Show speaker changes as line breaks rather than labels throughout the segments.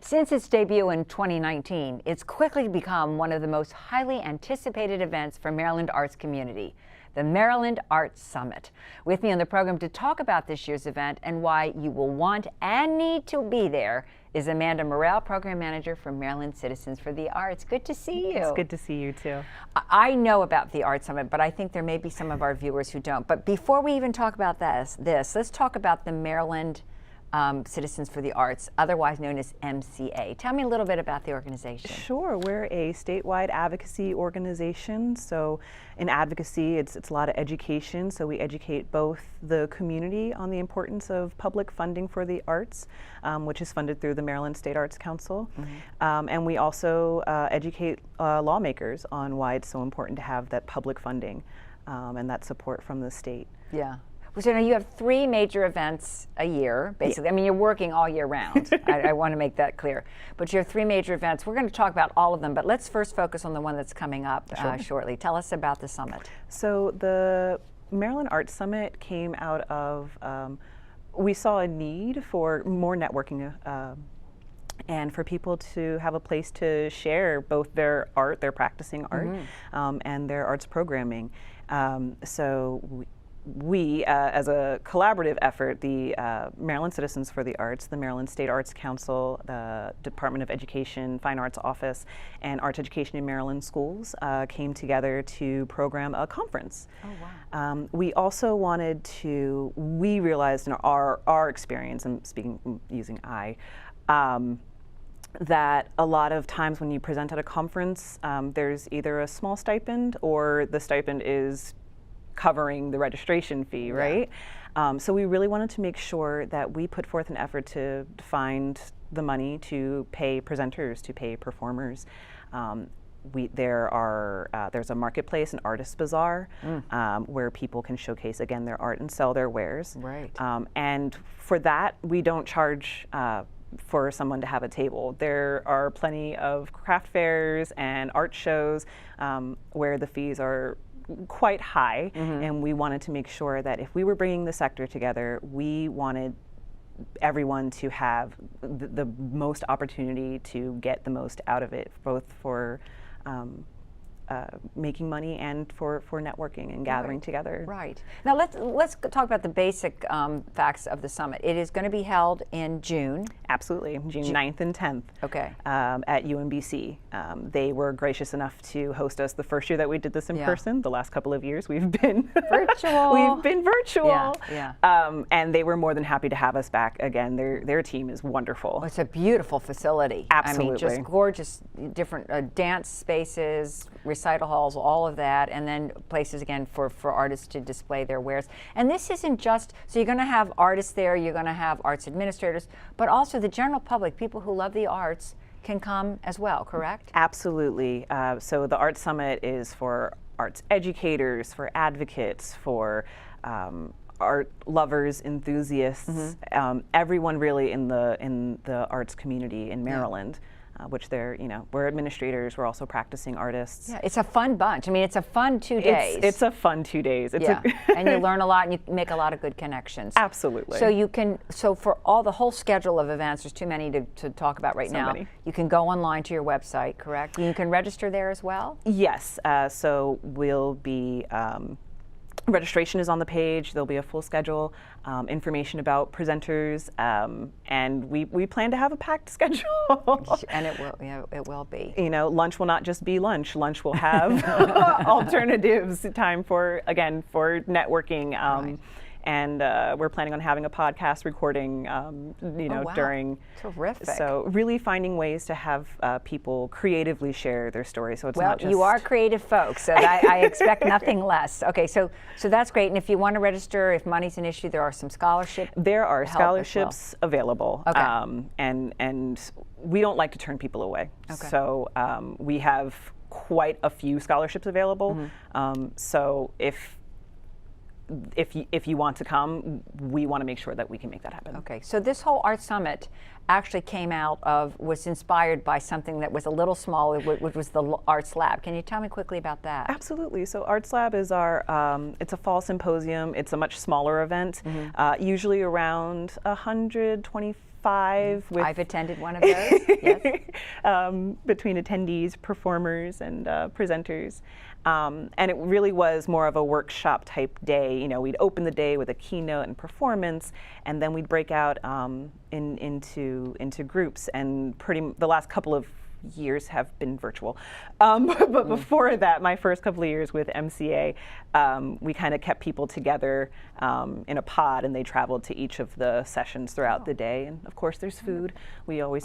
Since its debut in 2019, it's quickly become one of the most highly anticipated events for Maryland arts community, the Maryland Arts Summit. With me on the program to talk about this year's event and why you will want and need to be there is Amanda Morell, Program Manager for Maryland Citizens for the Arts. Good to see you.
It's good to see you too.
I know about the Arts Summit, but I think there may be some of our viewers who don't. But before we even talk about this, let's talk about the Maryland Citizens for the Arts, otherwise known as MCA. Tell me a little bit about the organization.
Sure, we're a statewide advocacy organization. So in advocacy, it's a lot of education. So we educate both the community on the importance of public funding for the arts, which is funded through the Maryland State Arts Council. And we also educate lawmakers on why it's so important to have that public funding and that support from the state.
Yeah. So now you have 3 major events a year, basically. Yeah. I mean, you're working all year round. I want to make that clear. But you have 3 major events. We're going to talk about all of them, but let's first focus on the one that's coming up shortly. Tell us about the summit.
So the Maryland Arts Summit came out of, we saw a need for more networking and for people to have a place to share both their art, their practicing art, and their arts programming. So we, as a collaborative effort, the Maryland Citizens for the Arts, the Maryland State Arts Council, the Department of Education, Fine Arts Office, and Arts Education in Maryland Schools came together to program a conference.
Oh, wow.
We also wanted to, we realized in our experience, I'm using I, that a lot of times when you present at a conference, there's either a small stipend or the stipend is covering the registration fee, right? So we really wanted to make sure that we put forth an effort to find the money to pay presenters, to pay performers. There's a marketplace, an artist bazaar, where people can showcase, again, their art and sell their wares.
Right.
And for that, we don't charge for someone to have a table. There are plenty of craft fairs and art shows where the fees are quite high, and we wanted to make sure that if we were bringing the sector together, we wanted everyone to have the most opportunity to get the most out of it, both for making money and for networking and gathering together.
Right. Now let's talk about the basic facts of the summit. It is going to be held in June.
Absolutely, June 9th and 10th.
Okay.
At UMBC. They were gracious enough to host us the first year that we did this in person. The last couple of years we've been
virtual.
We've been virtual.
Yeah.
And they were more than happy to have us back again. Their team is wonderful.
Well, it's a beautiful facility.
Absolutely.
I mean, just gorgeous, different dance spaces, recital halls, all of that, and then places again for artists to display their wares. And this isn't just, so you're going to have artists there, you're going to have arts administrators, but also the general public, people who love the arts, can come as well, correct?
Absolutely. So the Arts Summit is for arts educators, for advocates, for art lovers, enthusiasts, everyone really in the arts community in Maryland. Which we're administrators, we're also practicing artists.
Yeah, it's a fun bunch. I mean, it's a fun 2 days.
It's a fun 2 days.
And you learn a lot and you make a lot of good connections.
Absolutely.
So for the whole schedule of events, there's too many to talk about right now. You can go online to your website, correct? You can register there as well?
Yes, so we'll be, registration is on the page. There'll be a full schedule, information about presenters, and we plan to have a packed schedule.
And it will be.
Lunch will not just be lunch. Lunch will have alternatives, time for networking. Right. And we're planning on having a podcast recording, during.
Terrific.
So really finding ways to have people creatively share their story. So it's not just.
You are creative folks, so I expect nothing less. Okay, so that's great. And if you want to register, if money's an issue, there are some scholarships.
There are scholarships available.
Okay.
And we don't like to turn people away.
Okay.
So we have quite a few scholarships available. So if you want to come, we want to make sure that we can make that happen.
Okay, so this whole Art Summit actually was inspired by something that was a little smaller, which was the Arts Lab. Can you tell me quickly about that?
Absolutely. So Arts Lab is it's a fall symposium. It's a much smaller event, usually around 125 5 with
I've attended one of those. Yes.
between attendees, performers, and presenters. And it really was more of a workshop type day. You know, we'd open the day with a keynote and performance, and then we'd break out into groups. And the last couple of years have been virtual. But before that, my first couple of years with MCA, we kind of kept people together in a pod, and they traveled to each of the sessions throughout the day. And of course, there's food. We always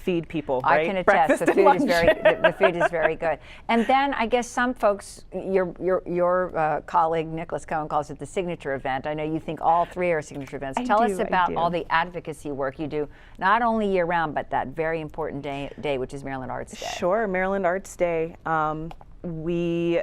feed people.
I
right?
can attest.
Breakfast
The
and
food
lunch.
is the food is very good. And then I guess some folks, your colleague Nicholas Cohen calls it the signature event. I know you think all three are signature events. Tell us about all the advocacy work you do, not only year round, but that very important day, which is Maryland Arts Day.
Sure, Maryland Arts Day. We,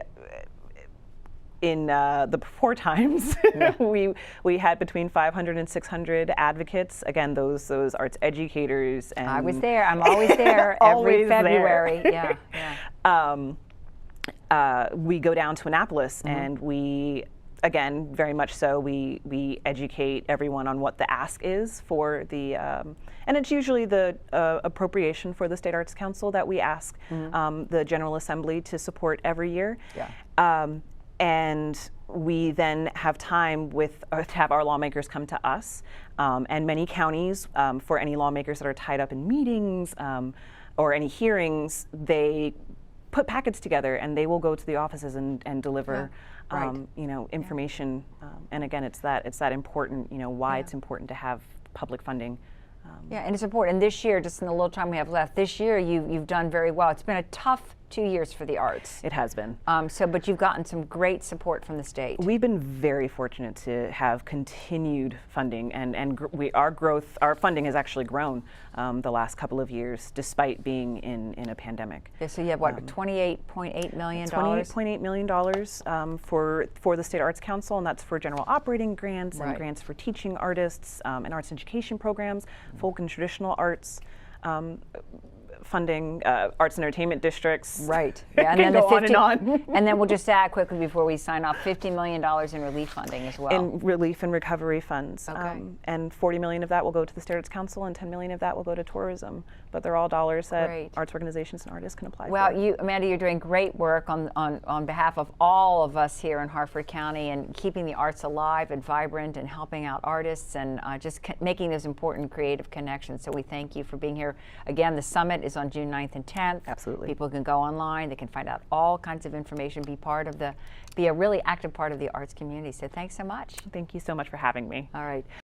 in the before times, we had between 500 and 600 advocates. Again, those arts educators. And
I was there. I'm always there every February.
There.
Yeah.
We go down to Annapolis, and we, again, very much so, we educate everyone on what the ask is for the, and it's usually the appropriation for the State Arts Council that we ask the General Assembly to support every year.
Yeah.
And we then have time to have our lawmakers come to us, and many counties, for any lawmakers that are tied up in meetings or any hearings, they put packets together, and they will go to the offices and deliver you know, information. And again, it's that important, you know, why it's important to have public funding.
Yeah, and it's important. And this year, just in the little time we have left, this year you've done very well. It's been a tough 2 years for the arts.
It has been.
But you've gotten some great support from the state.
We've been very fortunate to have continued funding, and our funding has actually grown the last couple of years, despite being in a pandemic.
Yeah, so you have what, $28.8 million?
$28.8 million for the State Arts Council, and that's for general operating grants and grants for teaching artists and arts education programs, folk and traditional arts. Funding arts and entertainment districts.
Right. Yeah, and
then
the
go on and on.
And then we'll just add quickly before we sign off, $50 million in relief funding as well.
In relief and recovery funds.
Okay.
And $40 million of that will go to the State Arts Council, and $10 million of that will go to tourism. But they're all dollars that arts organizations and artists can apply for.
Well, Amanda, you're doing great work on behalf of all of us here in Harford County, and keeping the arts alive and vibrant, and helping out artists, and just making those important creative connections. So we thank you for being here. Again, the summit is on June 9th and 10th.
Absolutely.
People can go online, they can find out all kinds of information, be a really active part of the arts community. So thanks so much.
Thank you so much for having me.
All right.